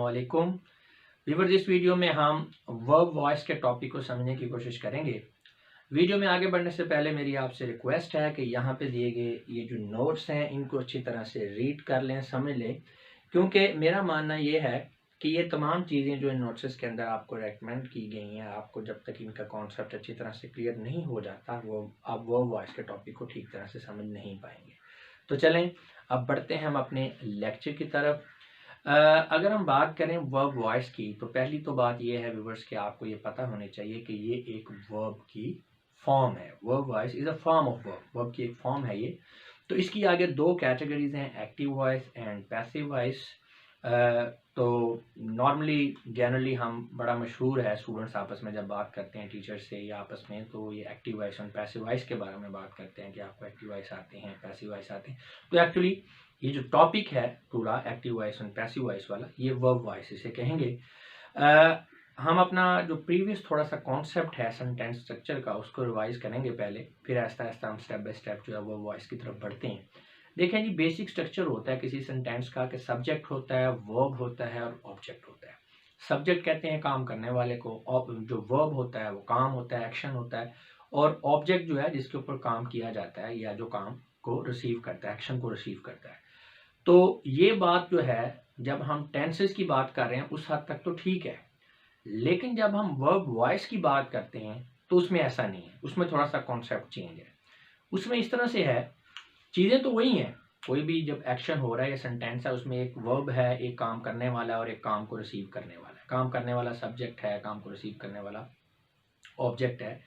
अस्सलामुअलैकुम व्यूअर्स। इस वीडियो में हम वर्ब वॉइस के टॉपिक को समझने की कोशिश करेंगे। वीडियो में आगे बढ़ने से पहले मेरी आपसे रिक्वेस्ट है कि यहाँ पे दिए गए ये जो नोट्स हैं इनको अच्छी तरह से रीड कर लें, समझ लें, क्योंकि मेरा मानना ये है कि ये तमाम चीज़ें जो इन नोट्स के अंदर आपको रेकमेंड की गई हैं, आपको जब तक इनका कॉन्सेप्ट अच्छी तरह से क्लियर नहीं हो जाता वो आप वर्ब वॉइस के टॉपिक को ठीक तरह से समझ नहीं पाएंगे। तो चलें अब बढ़ते हैं हम अपने लेक्चर की तरफ। अगर हम बात करें वर्ब वॉइस की तो पहली तो बात यह है व्यूअर्स कि आपको ये पता होनी चाहिए कि ये एक वर्ब की फॉर्म है। Verb voice is a form of verb, verb की एक फॉर्म है ये। तो इसकी आगे दो कैटेगरीज हैं, active voice and passive voice. तो नॉर्मली जनरली हम बड़ा मशहूर है स्टूडेंट्स आपस में जब बात करते हैं टीचर से या आपस में, तो ये एक्टिव वॉइस और पैसिव वॉइस के बारे में बात करते हैं कि आपको एक्टिव वॉइस आते हैं, पैसिव वॉइस आते हैं। तो एक्चुअली ये जो टॉपिक है पूरा एक्टिव वॉइस और पैसिव वॉइस वाला, ये वर्ब वॉइस इसे कहेंगे। हम अपना जो प्रीवियस थोड़ा सा कॉन्सेप्ट है सेंटेंस स्ट्रक्चर का उसको रिवाइज करेंगे पहले, फिर आहिस्ता आहिस्ता हम स्टेप बाय स्टेप जो है वर्ब वॉइस की तरफ बढ़ते हैं। देखें जी, बेसिक स्ट्रक्चर होता है किसी सेंटेंस का कि सब्जेक्ट होता है, वर्ब होता है और ऑब्जेक्ट होता है। सब्जेक्ट कहते हैं काम करने वाले को, जो वर्ब होता है वो काम होता है, एक्शन होता है, और ऑब्जेक्ट जो है जिसके ऊपर काम किया जाता है या जो काम को रिसीव करता है, एक्शन को रिसीव करता है। तो ये बात जो है जब हम टेंसेस की बात कर रहे हैं उस हद तक तो ठीक है, लेकिन जब हम वर्ब वॉइस की बात करते हैं तो उसमें ऐसा नहीं है, उसमें थोड़ा सा कॉन्सेप्ट चेंज है। उसमें इस तरह से है, चीज़ें तो वही हैं, कोई भी जब एक्शन हो रहा है या सेंटेंस है उसमें एक वर्ब है, एक काम करने वाला और एक काम को रिसीव करने वाला है। काम करने वाला सब्जेक्ट है, काम को रिसीव करने वाला ऑब्जेक्ट है।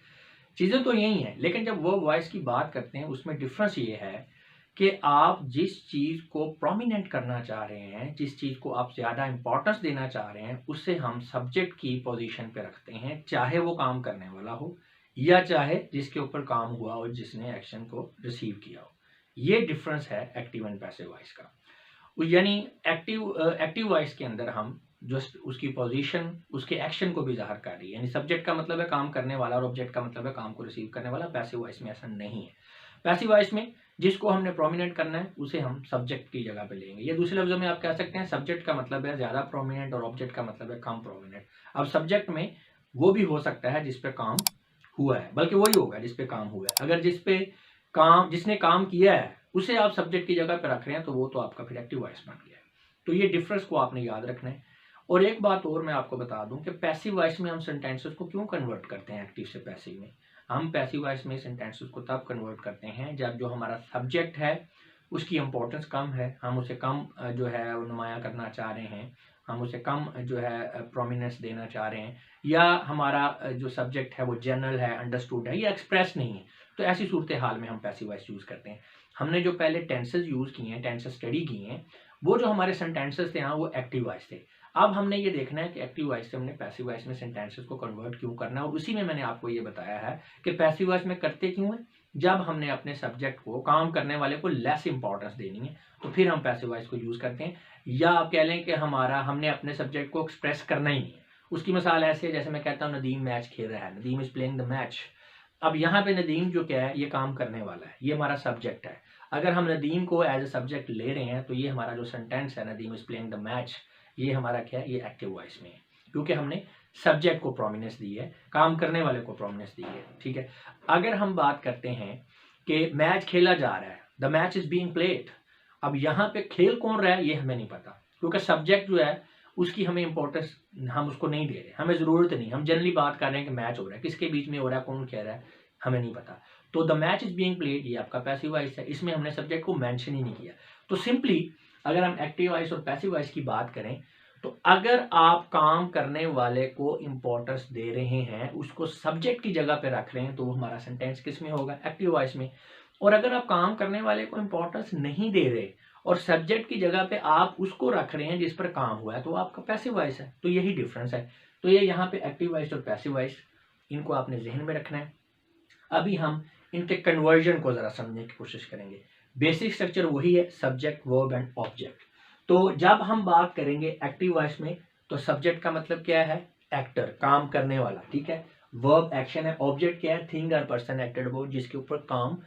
चीज़ें तो यही हैं, लेकिन जब वर्ब वॉइस की बात करते हैं उसमें डिफरेंस ये है कि आप जिस चीज़ को प्रोमिनेंट करना चाह रहे हैं, जिस चीज़ को आप ज़्यादा इंपॉर्टेंस देना चाह रहे हैं, उससे हम सब्जेक्ट की पोजीशन पे रखते हैं, चाहे वो काम करने वाला हो या चाहे जिसके ऊपर काम हुआ और जिसने एक्शन को रिसीव किया हो। ये डिफरेंस है एक्टिव एंड पैसिव वॉइस का। यानी एक्टिव वॉइस के अंदर हम जो उसकी पोजीशन उसके एक्शन को भी ज़ाहिर कर रही है, यानी सब्जेक्ट का मतलब है काम करने वाला और ऑब्जेक्ट का मतलब है काम को रिसीव करने वाला। पैसिव वॉइस में ऐसा नहीं है। पैसिव वॉइस में जिसको हमने प्रोमिनेंट करना है उसे हम सब्जेक्ट की जगह पे लेंगे। ये दूसरे लफ्जों में आप कह सकते हैं सब्जेक्ट का मतलब है ज़्यादा प्रोमिनेंट और ऑब्जेक्ट का मतलब है कम प्रोमिनेंट। अब सब्जेक्ट में वो भी हो सकता है जिस पे काम हुआ है, बल्कि वही होगा जिस पे काम हुआ है। अगर जिसने काम किया है उसे आप सब्जेक्ट की जगह पे रख रहे हैं तो वो तो आपका फिर एक्टिव वॉइस बन गया है। तो ये डिफरेंस को आपने याद रखना है। और एक बात और मैं आपको बता दूं कि पैसिव वॉइस में हम सेंटेंसेस को क्यों कन्वर्ट करते हैं एक्टिव से पैसिव में। हम पैसिव वॉइस में सेंटेंसेस को तब कन्वर्ट करते हैं जब जो हमारा सब्जेक्ट है उसकी इंपॉर्टेंस कम है, हम उसे कम जो है नुमाया करना चाह रहे हैं, हम उसे कम जो है प्रोमिनेंस देना चाह रहे हैं, या हमारा जो सब्जेक्ट है वो जनरल है, अंडरस्टूड है या एक्सप्रेस नहीं है। तो ऐसी सूरत हाल में हम पैसिव वॉइस यूज़ करते हैं। हमने जो पहले टेंसेस यूज़ किए हैं, टेंसेस स्टडी किए हैं, वो जो हमारे सेंटेंसेस थे हाँ वो एक्टिव वॉइस थे। अब हमने ये देखना है कि एक्टिव वॉइस से हमने पैसिव वॉइस में सेंटेंसेस को कन्वर्ट क्यों करना है, और उसी में मैंने आपको ये बताया है कि पैसिव वॉइस में करते क्यों है। जब हमने अपने सब्जेक्ट को, काम करने वाले को लेस इंपॉर्टेंस देनी है तो फिर हम पैसिव वॉइस को यूज़ करते हैं। या आप कह लें कि हमने अपने सब्जेक्ट को एक्सप्रेस करना ही नहीं है। उसकी मिसाल ऐसे है जैसे मैं कहता हूँ नदीम मैच खेल रहा है, Nadeem is playing the match. अब यहाँ पे नदीम जो क्या है, ये काम करने वाला है, ये हमारा सब्जेक्ट है। अगर हम नदीम को एज ए सब्जेक्ट ले रहे हैं तो ये हमारा जो सेंटेंस है Nadeem is playing the match, ये हमारा क्या है, ये एक्टिव वॉइस में है, क्योंकि हमने सब्जेक्ट को प्रोमिनेंस दी है, काम करने वाले को प्रोमिनेंस दी है। ठीक है। अगर हम बात करते हैं कि मैच खेला जा रहा है, the match is being played, अब यहाँ पे खेल कौन रहा है ये हमें नहीं पता, क्योंकि सब्जेक्ट जो है उसकी हमें इंपॉर्टेंस हम उसको नहीं दे रहे, हमें ज़रूरत नहीं। हम जनरली बात कर रहे हैं कि मैच हो रहा है, किसके बीच में हो रहा है, कौन खेल रहा है, हमें नहीं पता। तो the match is being played ये आपका पैसिव वॉइस है, इसमें हमने सब्जेक्ट को मेंशन ही नहीं किया। तो सिंपली अगर हम एक्टिव वॉइस और पैसिव वॉइस की बात करें तो अगर आप काम करने वाले को इंपॉर्टेंस दे रहे हैं, उसको सब्जेक्ट की जगह पे रख रहे हैं, तो वो हमारा सेंटेंस किस में होगा, एक्टिव वॉइस में। और अगर आप काम करने वाले को इंपॉर्टेंस नहीं दे रहे और सब्जेक्ट की जगह पे आप उसको रख रहे हैं जिस पर काम हुआ है, तो आपका पैसिव वॉइस है। तो यही डिफरेंस है। तो ये यहाँ पे एक्टिव वॉइस और पैसिव वॉइस, इनको आपने जहन में रखना है। अभी हम इनके कन्वर्जन को ज़रा समझने की कोशिश करेंगे। बेसिक स्ट्रक्चर वही है, सब्जेक्ट, वर्ब एंड ऑब्जेक्ट। तो जब हम बात करेंगे एक्टिव वॉइस में तो सब्जेक्ट का मतलब क्या है, एक्टर, काम करने वाला। ठीक है। वर्ब एक्शन है, ऑब्जेक्ट क्या है, थिंग और पर्सन एक्टेड अबाउट, जिसके ऊपर काम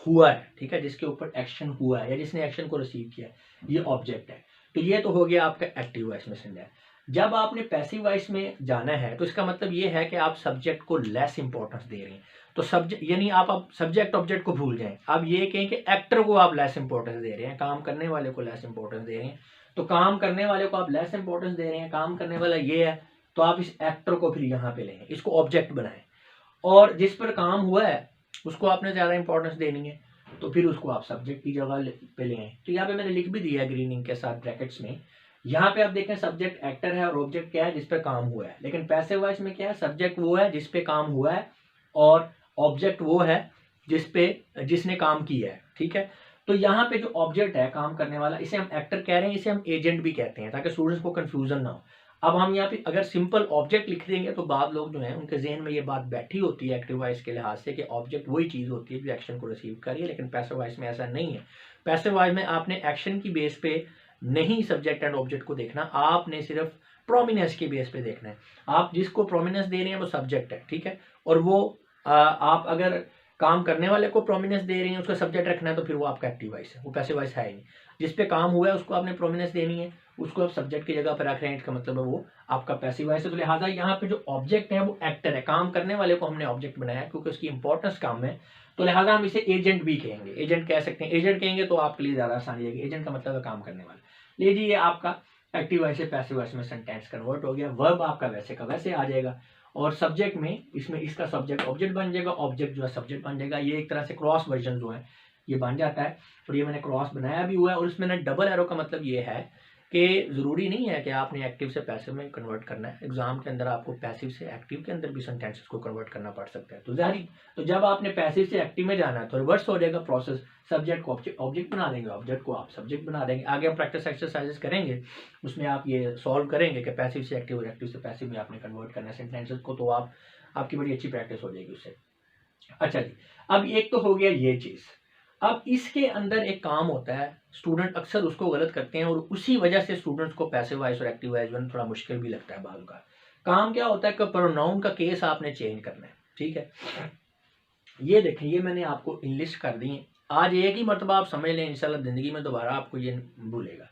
हुआ है। ठीक है, जिसके ऊपर एक्शन हुआ है या जिसने एक्शन को रिसीव किया है, ये ऑब्जेक्ट है। तो ये तो हो गया आपका एक्टिव वॉइस में सेंटेंस। जब आपने पैसिव वॉइस में जाना है तो इसका मतलब ये है कि आप सब्जेक्ट को लेस इंपॉर्टेंस दे रहे हैं। तो सब्जेक्ट यानी आप सब्जेक्ट ऑब्जेक्ट को भूल जाएं। आप ये कहें कि एक्टर को आप लेस इंपॉर्टेंस दे रहे हैं, काम करने वाले को लेस इंपॉर्टेंस दे रहे हैं। तो काम करने वाले को आप लेस इंपॉर्टेंस दे रहे हैं, काम करने वाला ये है, तो आप इस एक्टर को फिर यहाँ पे लें, इसको ऑब्जेक्ट बनाएं। और जिस पर काम हुआ है उसको आपने ज़्यादा इंपॉर्टेंस देनी है, तो फिर उसको आप सब्जेक्ट की जगह पे ले आए। तो यहाँ पे मैंने लिख भी दिया है ग्रीनिंग के साथ ब्रैकेट्स में। यहाँ पे आप देखें सब्जेक्ट एक्टर है और ऑब्जेक्ट क्या है, जिस पे काम हुआ है। लेकिन पैसिव वॉइस में क्या है, सब्जेक्ट वो है जिस पे काम हुआ है और ऑब्जेक्ट वो है जिसने काम किया है। ठीक है, तो यहाँ पे जो ऑब्जेक्ट है काम करने वाला, इसे हम एक्टर कह रहे हैं, इसे हम एजेंट भी कहते हैं, ताकि स्टूडेंट्स को कंफ्यूजन ना हो। अब हम यहाँ पे अगर सिंपल ऑब्जेक्ट लिख देंगे तो बाद लोग जो हैं उनके जहन में ये बात बैठी होती है एक्टिव वॉइस के लिहाज से कि ऑब्जेक्ट वही चीज़ होती है जो एक्शन को रिसीव कर रही है। लेकिन पैसिव वॉइस में ऐसा नहीं है। पैसिव वॉइस में आपने एक्शन की बेस पे नहीं सब्जेक्ट एंड ऑब्जेक्ट को देखना, आपने सिर्फ प्रोमिनेंस के बेस पे देखना है। आप जिसको प्रोमिनेंस दे रहे हैं वो सब्जेक्ट है, ठीक है, और वो आप अगर काम करने वाले को प्रोमिनेंस दे रही हैं, उसका सब्जेक्ट रखना है, तो फिर वो आपका एक्टिव वॉइस है, वो पैसिव वॉइस है ही नहीं। जिस पे काम हुआ है उसको आपने प्रोमिनेंस देनी है, उसको आप सब्जेक्ट की जगह पर रख रहे हैं, इसका मतलब है वो आपका पैसिव वॉइस है। तो लिहाजा यहाँ पे जो ऑब्जेक्ट है वो एक्टर है, काम करने वाले को हमने ऑब्जेक्ट बनाया क्योंकि उसकी इंपॉर्टेंस काम है। तो लिहाजा हम इसे एजेंट भी कहेंगे, एजेंट कह सकते हैं। एजेंट कहेंगे तो आपके लिए ज्यादा आसानी रहेगी। एजेंट का मतलब है काम करने वाला। लीजिए ये आपका एक्टिव वॉइस से पैसिव वॉइस में सेंटेंस कन्वर्ट हो गया। वर्ब आपका वैसे का वैसे आ जाएगा और सब्जेक्ट में इसमें इसका सब्जेक्ट ऑब्जेक्ट बन जाएगा, ऑब्जेक्ट जो है सब्जेक्ट बन जाएगा। ये एक तरह से क्रॉस वर्जन जो है ये बन जाता है। और ये मैंने क्रॉस बनाया भी हुआ है। और इसमें ना डबल एरो का मतलब ये है कि ज़रूरी नहीं है कि आपने एक्टिव से पैसिव में कन्वर्ट करना है। एग्जाम के अंदर आपको पैसिव से एक्टिव के अंदर भी सेंटेंसेस को कन्वर्ट करना पड़ सकता है। तो जाहिर, तो जब आपने पैसिव से एक्टिव में जाना है तो रिवर्स हो जाएगा प्रोसेस। सब्जेक्ट को ऑब्जेक्ट बना देंगे, ऑब्जेक्ट को आप सब्जेक्ट बना देंगे। आगे हम प्रैक्टिस एक्सरसाइजेस करेंगे, उसमें आप ये सॉल्व करेंगे कि पैसिव से एक्टिव और एक्टिव से पैसिव में आपने कन्वर्ट करना है सेंटेंसेस को। तो आपकी बड़ी अच्छी प्रैक्टिस हो जाएगी उससे। अच्छा जी, अब एक तो हो गया ये चीज़। अब इसके अंदर एक काम होता है, स्टूडेंट अक्सर उसको गलत करते हैं और उसी वजह से स्टूडेंट्स को पैसिव वॉइस और एक्टिव वॉइस में थोड़ा मुश्किल भी लगता है बाल का। काम क्या होता है कि प्रोनाउन का केस आपने चेंज करना है। ठीक है, ये देखें, ये मैंने आपको इंग्लिश कर दी है। आज एक ही मरतबा आप समझ लें, इंशाल्लाह ज़िंदगी में दोबारा आपको ये भूलेगा।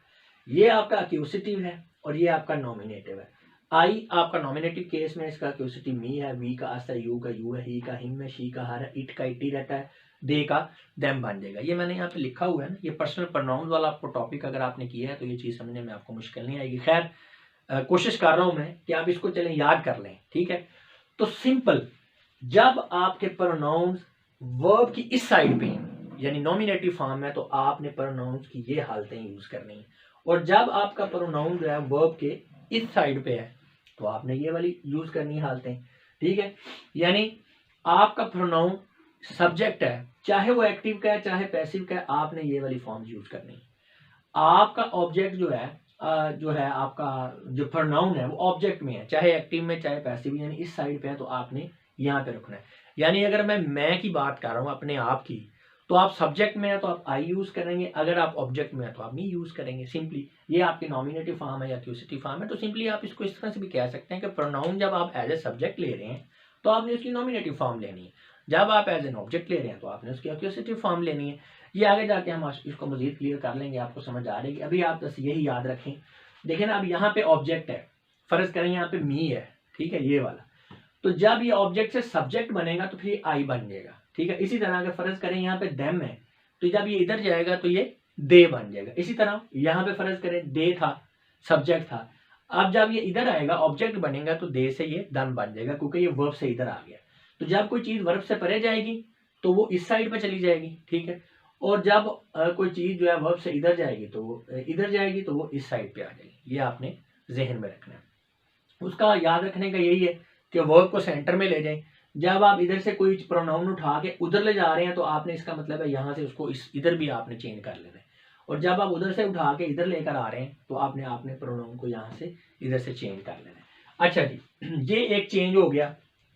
ये आपका एक्यूसिटिव है और ये आपका नॉमिनेटिव है। आई आपका नॉमिनेटिव केस में, इसका एक्यूसिटिव मी है, वी का आस्ता यू का यू है, ही का हिम है, शी का हर है, इट का इटी रहता है, दे का देम बन जाएगा। ये मैंने यहाँ पे लिखा हुआ है ना, ये पर्सनल प्रोनाउन वाला आपको टॉपिक अगर आपने किया है तो ये चीज़ समझने में आपको मुश्किल नहीं आएगी। खैर कोशिश कर रहा हूँ मैं कि आप इसको चलें याद कर लें। ठीक है, तो सिंपल, जब आपके प्रोनाउंस वर्ब की इस साइड पे यानी नॉमिनेटिव फॉर्म है तो आपने प्रोनाउंस की ये हालतें यूज करनी है। और जब आपका प्रोनाउन जो है वर्ब के इस साइड पे है तो आपने ये वाली यूज करनी है हालतें। ठीक है, यानी आपका प्रोनाउन सब्जेक्ट है, चाहे वो एक्टिव का है चाहे पैसिव का है, आपने ये वाली फॉर्म यूज करनी है। आपका ऑब्जेक्ट जो है आपका जो प्रोनाउन है वो ऑब्जेक्ट में है, चाहे एक्टिव में चाहे पैसिव, यानी इस साइड पे है तो आपने यहाँ पे रखना है। यानी अगर मैं की बात कर रहा हूँ अपने आप की, तो आप सब्जेक्ट में है तो आप आई यूज करेंगे, अगर आप ऑब्जेक्ट में है तो आप मी यूज करेंगे। सिंपली ये आपकी नॉमिनेटिव फॉर्म है या एक्यूसिटिव फॉर्म है। तो सिंपली आप इसको इस तरह से भी कह सकते हैं कि प्रोनाउन जब आप एज ए सब्जेक्ट ले रहे हैं तो आपने उसकी नॉमिनेटिव फॉर्म लेनी है, जब आप एज एन ऑब्जेक्ट ले रहे हैं तो आपने उसकी एक्यूसिटिव फॉर्म लेनी है। ये आगे जाके हम इसको मजीद क्लियर कर लेंगे, आपको समझ आ रही है। अभी आप बस यही याद रखें। देखें ना, अब यहाँ पे ऑब्जेक्ट है, फर्ज करें यहाँ पे मी है, ठीक है, ये वाला, तो जब ये ऑब्जेक्ट से सब्जेक्ट बनेगा तो फिर ये आई बन जाएगा। ठीक है, इसी तरह अगर फर्ज करें यहाँ पे देम है तो जब ये इधर जाएगा तो ये दे बन जाएगा। इसी तरह यहाँ पे फर्ज करें दे था, सब्जेक्ट था, अब जब ये इधर आएगा ऑब्जेक्ट बनेगा तो दे से ये दम बन जाएगा क्योंकि ये वर्ब से इधर आ गया। तो जब कोई चीज वर्ब से परे जाएगी तो वो इस साइड पे चली जाएगी। ठीक है, और जब कोई चीज जो है वर्ब से इधर जाएगी तो वो इधर जाएगी तो वो इस साइड पे आ जाएगी। ये आपने जहन में रखना है। उसका याद रखने का यही है कि वर्ब को सेंटर में ले जाएं। जब आप इधर से कोई प्रोनाउन उठा के उधर ले जा रहे हैं तो आपने, इसका मतलब है यहाँ से उसको इधर भी आपने चेंज कर लेना है। और जब आप उधर से उठा के इधर लेकर आ रहे हैं तो आपने प्रोनाउन को यहाँ से इधर से चेंज कर लेना है। अच्छा जी, ये एक चेंज हो गया।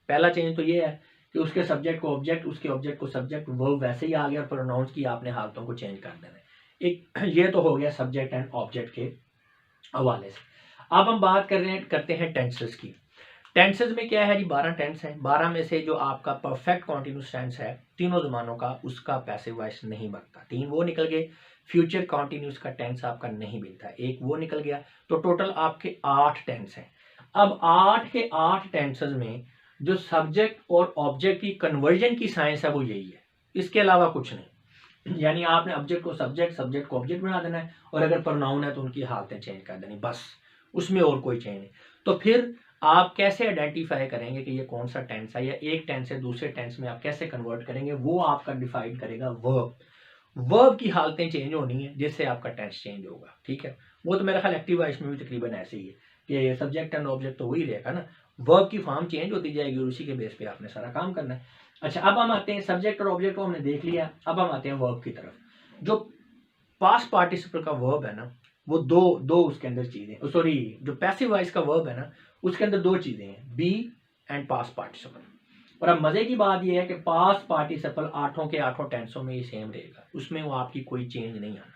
पहला चेंज तो ये है कि उसके सब्जेक्ट को ऑब्जेक्ट, उसके ऑब्जेक्ट को सब्जेक्ट, वर्ब वैसे ही आ गया और प्रोनाउंस की आपने हालतों को चेंज कर देना है। एक ये तो हो गया सब्जेक्ट एंड ऑब्जेक्ट के हवाले से। अब हम बात करते हैं टेंसेस की। टेंसेस में क्या है जी, 12 टेंस हैं। 12 में से जो आपका परफेक्ट कॉन्टिन्यूस टेंस है तीनों जमानों का, उसका पैसिव वॉइस नहीं बनता। 3 वो निकल गए, फ्यूचर कॉन्टिन्यूस का टेंस आपका नहीं मिलता, एक वो निकल गया। तो टोटल आपके 8 टेंस हैं। अब 8 के 8 टेंसेस में जो सब्जेक्ट और ऑब्जेक्ट की कन्वर्जन की साइंस है वो यही है, इसके अलावा कुछ नहीं। यानी आपने ऑब्जेक्ट को सब्जेक्ट, सब्जेक्ट को ऑब्जेक्ट बना देना है, और अगर प्रोनाउन है तो उनकी हालतें चेंज कर देनी, बस, उसमें और कोई चेंज नहीं। तो फिर आप कैसे आइडेंटिफाई करेंगे कि ये कौन सा टेंस है, या एक टेंस से दूसरे टेंस में आप कैसे कन्वर्ट करेंगे, वो आपका डिफाइन करेगा वर्ब। वर्ब की हालतें चेंज होनी है जिससे आपका टेंस चेंज होगा, ठीक है। वो तो मेरा ख्याल एक्टिव वॉइस में भी तकरीबन ऐसे ही है कि सब्जेक्ट एंड ऑब्जेक्ट तो वही रहेगा ना, वर्ब की फॉर्म चेंज होती जाएगी और उसी के बेस पे आपने सारा काम करना है। अच्छा, अब हम आते हैं, सब्जेक्ट और ऑब्जेक्ट को हमने देख लिया, अब हम आते हैं वर्ब की तरफ। जो पास्ट पार्टिसिपल का वर्ब है ना, वो दो उसके अंदर चीजें, सॉरी, जो पैसिव वॉइस का वर्ब है ना, उसके अंदर दो चीजें हैं, बी एंड पास्ट पार्टिसिपल। और अब मजे की बात यह है कि पास्ट पार्टिसिपल 8 के 8 टेंसों में ही सेम रहेगा, उसमें वो आपकी कोई चेंज नहीं आना।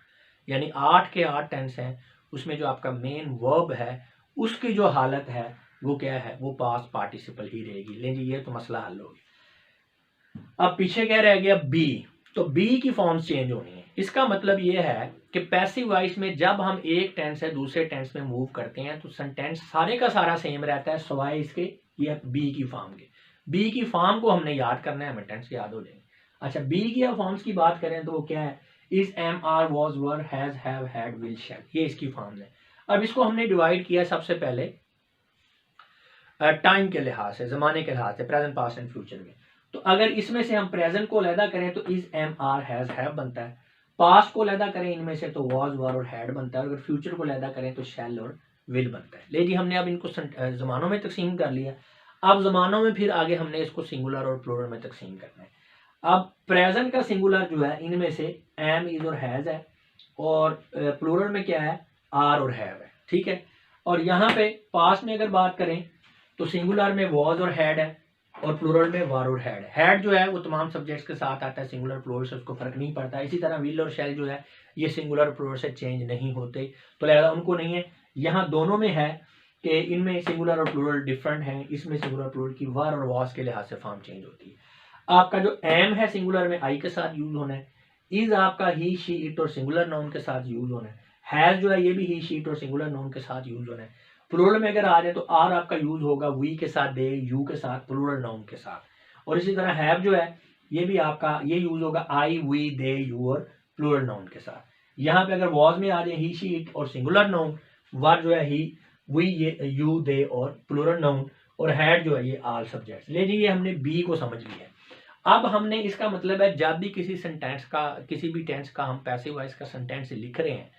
यानी 8 के 8 टेंस हैं, उसमें जो आपका मेन वर्ब है उसकी जो हालत है वो क्या है, वो पास्ट पार्टिसिपल ही रहेगी। लेकिन ये तो मसला हल हो गया। अब पीछे क्या रह गया, बी। तो बी की फॉर्म्स चेंज होनी है। इसका मतलब ये है कि पैसिव वॉइस में जब हम एक टेंस से दूसरे टेंस में मूव करते हैं तो सेंटेंस सारे का सारा सेम रहता है सिवाय इसके ये बी की फॉर्म के। बी की फॉर्म को हमने याद करना है, हमें टेंस याद हो जाएंगे। अच्छा, बी की फॉर्म्स की बात करें तो वो क्या है, is, am, are, was, were, has, have, had, will, shall, ये इसकी फॉर्म है। अब इसको हमने डिवाइड किया सबसे पहले टाइम के लिहाज से, जमाने के लिहाज से, प्रेजेंट, पास्ट एंड फ्यूचर में। तो अगर इसमें से हम प्रेजेंट को अलहदा करें तो is, am, are, has, have बनता है। पास्ट को अलहदा करें इनमें से तो वॉज, वर और हैड बनता है। अगर फ्यूचर को अलहदा करें तो शैल और विल बनता है। ले जी, हमने अब इनको जमानों में तकसीम कर लिया। अब जमानों में फिर आगे हमने इसको सिंगुलर और प्लूरल में तकसीम करना है। अब प्रेजेंट का सिंगुलर जो है इनमें से एम, इज और हैज है, और प्लूरल में क्या है, आर और हैव है, ठीक है। और यहाँ पे पास्ट में अगर बात करें तो सिंगुलर में वॉज और हैड है, और प्लूरल में वर और हैड। हैड जो है वो तमाम सब्जेक्ट्स के साथ आता है, सिंगुलर प्लूरल से उसको फर्क नहीं पड़ता। इसी तरह विल और शैल जो है ये सिंगुलर प्लूरल से चेंज नहीं होते, तो लिहाजा उनको नहीं है। यहाँ दोनों में है कि इनमें सिंगुलर और प्लूरल डिफरेंट है, इसमें सिंगुलर प्लूरल की वर और वॉज के लिहाज से फॉर्म चेंज होती है। आपका जो एम है सिंगुलर में आई के साथ यूज होना है। इज आपका ही, शी, इट और सिंगुलर नाउन के साथ यूज होना है। हैज जो है ये भी ही, शी, इट और सिंगुलर नाउन के साथ यूज होना है। प्लूरल में अगर आ जाए तो आर आपका यूज होगा वी के साथ, दे, यू के साथ, प्लूरल नाउन के साथ। और इसी तरह हैव जो है ये भी आपका ये यूज होगा आई, वी, दे, यू और प्लूरल नाउन के साथ। यहाँ पे अगर वॉज में आ जाए ही, शी, इट और सिंगुलर नाउन, वर जो है ही, वी, ये, यू, दे और प्लूरल नाउन, और हैड जो है ये ऑल सब्जेक्ट्स। ले जी, ये हमने बी को समझ लिया। अब हमने इसका मतलब है जब भी किसी सेंटेंस का, किसी भी टेंस का हम पैसिव वॉइस का सेंटेंस लिख रहे हैं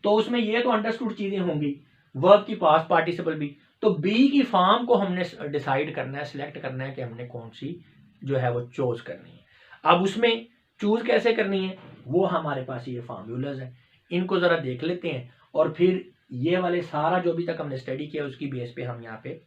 तो उसमें ये तो अंडरस्टूड चीजें होंगी, वर्ब की पास्ट पार्टिसिपल भी। तो बी की फॉर्म को हमने डिसाइड करना है, सिलेक्ट करना है कि हमने कौन सी जो है वो चूज करनी है। अब उसमें चूज कैसे करनी है वो हमारे पास ये फॉर्मूलाज है, इनको जरा देख लेते हैं, और फिर ये वाले सारा जो अभी तक हमने स्टडी किया उसकी बेस पे हम यहाँ पे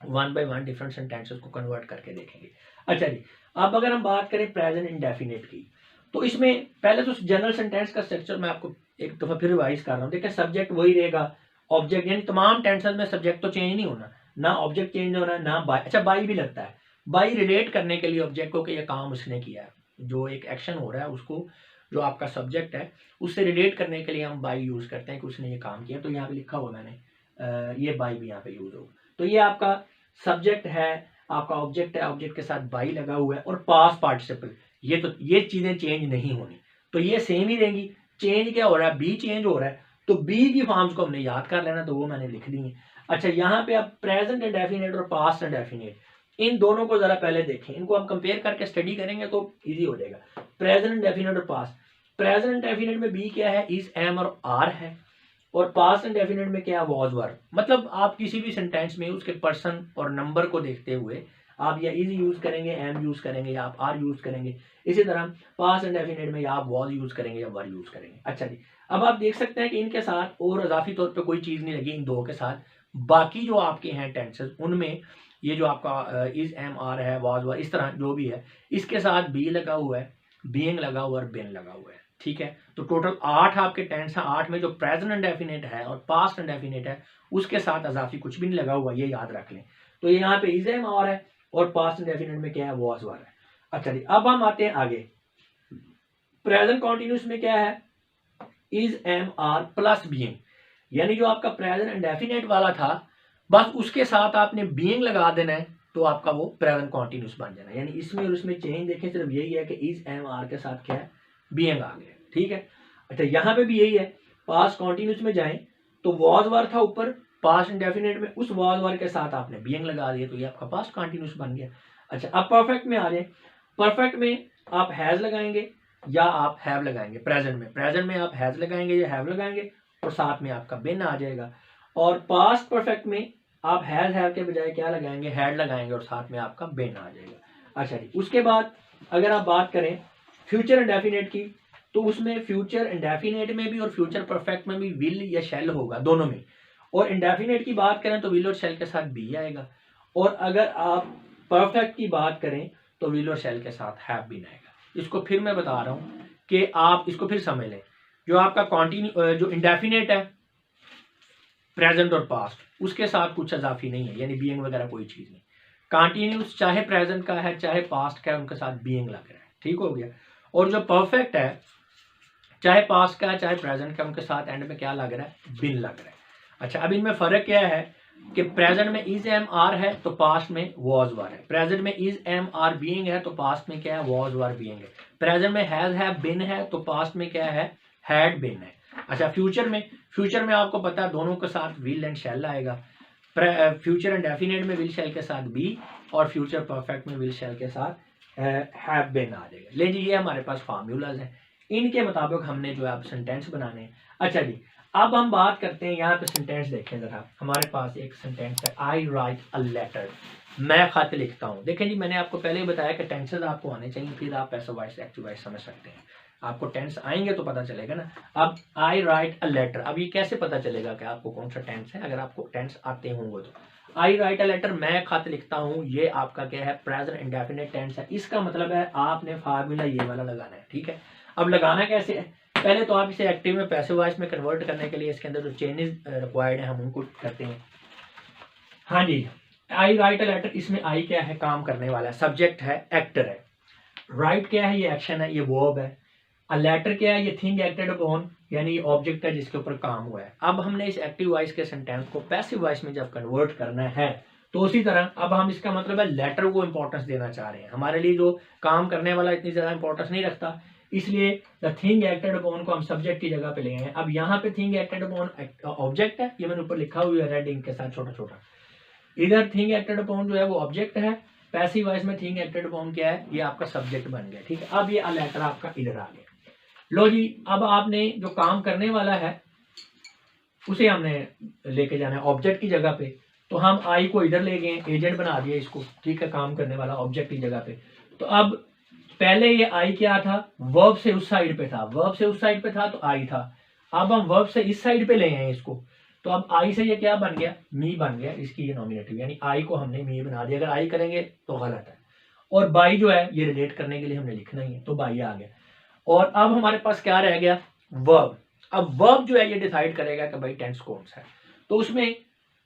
1 by 1 डिफरेंट सेंटेंसेस को कन्वर्ट करके देखेंगे। अच्छा जी, अब अगर हम बात करें प्रेजेंट इंडेफिनिट की, तो इसमें पहले तो जनरल सेंटेंस का स्ट्रक्चर मैं आपको एक दफा फिर रिवाइज कर रहा हूँ। देखिए, सब्जेक्ट वही रहेगा, ऑब्जेक्ट, यानी तमाम टेंसेस में सब्जेक्ट तो चेंज नहीं होना, ना ऑब्जेक्ट चेंज होना, ना बाय। अच्छा, बाई भी लगता है, बाई रिलेट करने के लिए ऑब्जेक्ट को कि ये काम उसने किया है, जो एक एक्शन हो रहा है उसको, जो आपका सब्जेक्ट है उससे रिलेट करने के लिए हम बाई यूज करते हैं कि उसने ये काम किया। तो यहाँ पे लिखा हुआ मैंने ये बाई भी यहाँ पे यूज होगा। तो ये आपका सब्जेक्ट है, आपका ऑब्जेक्ट है, ऑब्जेक्ट के साथ बाई लगा हुआ है, और पास्ट पार्टिसिपल, ये चीजें चेंज नहीं होनी, तो ये सेम ही रहेंगी। चेंज क्या हो रहा है, बी चेंज हो रहा है, तो बी की फॉर्म्स को हमने याद कर लेना, तो वो मैंने लिख दी है। अच्छा, यहाँ पे आप प्रेजेंट इंडेफिनिट और पास्ट इंडेफिनिट, इन दोनों को जरा पहले देखें, इनको हम कंपेयर करके स्टडी करेंगे तो इजी हो जाएगा। प्रेजेंट इंडेफिनिट और पास्ट, प्रेजेंट इंडेफिनिट में बी क्या है, इज, एम और आर है, और पास्ट इंडेफिनिट में क्या है, वॉज, वर। मतलब आप किसी भी सेंटेंस में उसके पर्सन और नंबर को देखते हुए आप या इज यूज करेंगे, एम यूज करेंगे, या आप आर यूज करेंगे। इसी तरह पास्ट इंडेफिनिट में या आप वॉज यूज करेंगे या वर यूज करेंगे। अच्छा जी, अब आप देख सकते हैं कि इनके साथ और इजाफी तौर पे कोई चीज नहीं लगी इन दो के साथ। बाकी जो आपके हैं टेंसेस उनमें ये जो आपका इज, एम, आर है, वॉज, वर, इस तरह जो भी है, इसके साथ बी लगा हुआ है, बीइंग लगा हुआ है और बिन लगा हुआ है, ठीक है। तो टोटल 8 आपके टेंस है। 8 में जो प्रेजेंट इंडेफिनिट है और पास्ट इंडेफिनिट है उसके साथ इजाफी कुछ भी नहीं लगा हुआ, ये याद रख लें। तो ये यहाँ पे इज, एम, आर है, और पास्ट इंडेफिनिट में क्या है, वॉज, वर है। अच्छा जी, अब हम आते हैं आगे। प्रेजेंट कॉन्टिन्यूस में क्या है, is am are plus being, यानी जो आपका प्रेजेंट इंडेफिनेट वाला था बस उसके साथ आपने बीइंग लगा देना है तो आपका वो प्रेजेंट कॉन्टिन्यूस बन जाना है। यानी इसमें और उसमें चेंज देखें सिर्फ यही है कि इज एम आर के साथ क्या है, बीइंग आ गया। ठीक है, अच्छा यहाँ पे भी यही है, पास्ट कॉन्टिन्यूस में जाएं तो वॉज वर था ऊपर, पास्ट इंडेफिनेट में उस वॉज वर के साथ आपने बीइंग लगा दिया तो ये आपका पास्ट कॉन्टिन्यूस बन गया। अच्छा अब परफेक्ट में आ जाए, परफेक्ट में आप हैज लगाएंगे या आप हैव लगाएंगे। प्रेजेंट में आप हैज लगाएंगे या हैव लगाएंगे और साथ में आपका बिन आ जाएगा। और पास्ट परफेक्ट में आप हैज हैव के बजाय क्या लगाएंगे, हैड लगाएंगे और साथ में आपका बिन आ जाएगा। अच्छा जी, उसके बाद अगर आप बात करें फ्यूचर इंडेफिनेट की तो उसमें फ्यूचर इंडेफिनेट में भी और फ्यूचर परफेक्ट में भी विल या शैल होगा, दोनों में। और इंडेफिनेट की बात करें तो विल और शैल के साथ बी आएगा, और अगर आप परफेक्ट की बात करें तो विल और शैल के साथ हैव बीन आएगा। इसको फिर मैं बता रहा हूं कि आप इसको फिर समझ लें। जो आपका कॉन्टिन्यू जो इंडेफिनेट है प्रेजेंट और पास्ट उसके साथ कुछ अजाफी नहीं है, यानी बीइंग वगैरह कोई चीज नहीं। कॉन्टिन्यूस चाहे प्रेजेंट का है चाहे पास्ट का है उनके साथ बीइंग लग रहा है। ठीक हो गया। और जो परफेक्ट है चाहे पास्ट का है चाहे प्रेजेंट का, उनके साथ एंड में क्या लग रहा है, बिन लग रहा है। अच्छा अब इनमें फर्क क्या है कि प्रेजेंट में इज एम आर है तो पास्ट में वॉज वर है, प्रेजेंट में इज एम आर बीइंग है तो पास्ट में क्या है, वॉज वर बीइंग है। प्रेजेंट में हैज हैव बिन है तो पास्ट में क्या है, हैड बिन है। अच्छा फ्यूचर में आपको पता है दोनों के साथ विल एंड शैल आएगा। फ्यूचर इंडेफिनेट में विल शैल के साथ बी और फ्यूचर परफेक्ट में विल शैल के साथ हैव बिन आ जाएगा। ले जी ये हमारे पास फार्मूलाज हैं, इनके मुताबिक हमने जो है अब सेंटेंस बनाने हैं। अच्छा जी अब हम बात करते हैं, यहाँ पे सेंटेंस देखें जरा। हमारे पास एक सेंटेंस है, आई राइट अ लेटर, मैं खत लिखता हूँ। देखें जी मैंने आपको पहले ही बताया कि टेंसेस आपको आने चाहिए, फिर आप पैसिव वॉइस एक्टिव वॉइस समझ सकते हैं। आपको टेंस आएंगे तो पता चलेगा ना। अब आई राइट अ लेटर, अब ये कैसे पता चलेगा कि आपको कौन सा टेंस है, अगर आपको टेंस आते होंगे तो। आई राइट अ लेटर, मैं खत लिखता हूँ, ये आपका क्या है, प्रेजेंट इंडेफिनिट टेंस है। इसका मतलब है आपने फार्मूला ये वाला लगाना है। ठीक है, अब लगाना कैसे है, पहले तो आप इसे एक्टिव में पैसिव वॉइस में कन्वर्ट करने के लिए इसके अंदर जो चेंजेस रिक्वायर्ड है हम उनको करते हैं। हाँ जी, आई राइट अ लेटर, इसमें आई क्या है, काम करने वाला है, सब्जेक्ट है, एक्टर है। राइट क्या है, ये एक्शन है, ये वर्ब है। अ लेटर क्या है, ये थिंग एक्टेड अपॉन, यानी ऑब्जेक्ट है जिसके ऊपर काम हुआ है। अब हमने इस एक्टिव वॉइस के सेंटेंस को पैसिव वॉइस में जब कन्वर्ट करना है तो उसी तरह अब हम इसका मतलब है लेटर को इंपॉर्टेंस देना चाह रहे हैं। हमारे लिए जो काम करने वाला इतनी ज्यादा इंपॉर्टेंस नहीं रखता, इसलिए द थिंग एक्टेड अपॉन को हम सब्जेक्ट की जगह पे ले आए। अब यहाँ पे थिंग एक्टेड अपॉन ऑब्जेक्ट है, ये मैंने ऊपर लिखा हुआ है रेड इंक के साथ छोटा छोटा। इधर थिंग एक्टेड अपॉन जो है वो ऑब्जेक्ट है, पैसिव वॉइस में थिंग एक्टेड अपॉन क्या है, ये आपका सब्जेक्ट बन गया। ठीक है, अब ये अ लेटर आपका इधर आ गया। लो जी अब आपने जो काम करने वाला है उसे हमने लेके जाना है ऑब्जेक्ट की जगह पे, तो हम आई को इधर ले गए, एजेंट बना दिया इसको। ठीक है, काम करने वाला ऑब्जेक्ट की जगह पे। तो अब पहले ये आई क्या था, वर्ब से उस साइड पे था, वर्ब से उस साइड पे था तो आई था। अब हम वर्ब से इस साइड पे ले आए इसको, तो अब आई से ये क्या बन गया, मी बन गया, इसकी ये नॉमिनेटिव, यानी आई को हमने मी बना दिया। अगर आई करेंगे तो गलत है, और बाई जो है ये रिलेट करने के लिए हमने लिखना ही है, तो बाई आ गया। और अब हमारे पास क्या रह गया, वर्ब। अब वर्ब जो है ये डिसाइड करेगा कि भाई टेंस कौन सा है। तो उसमें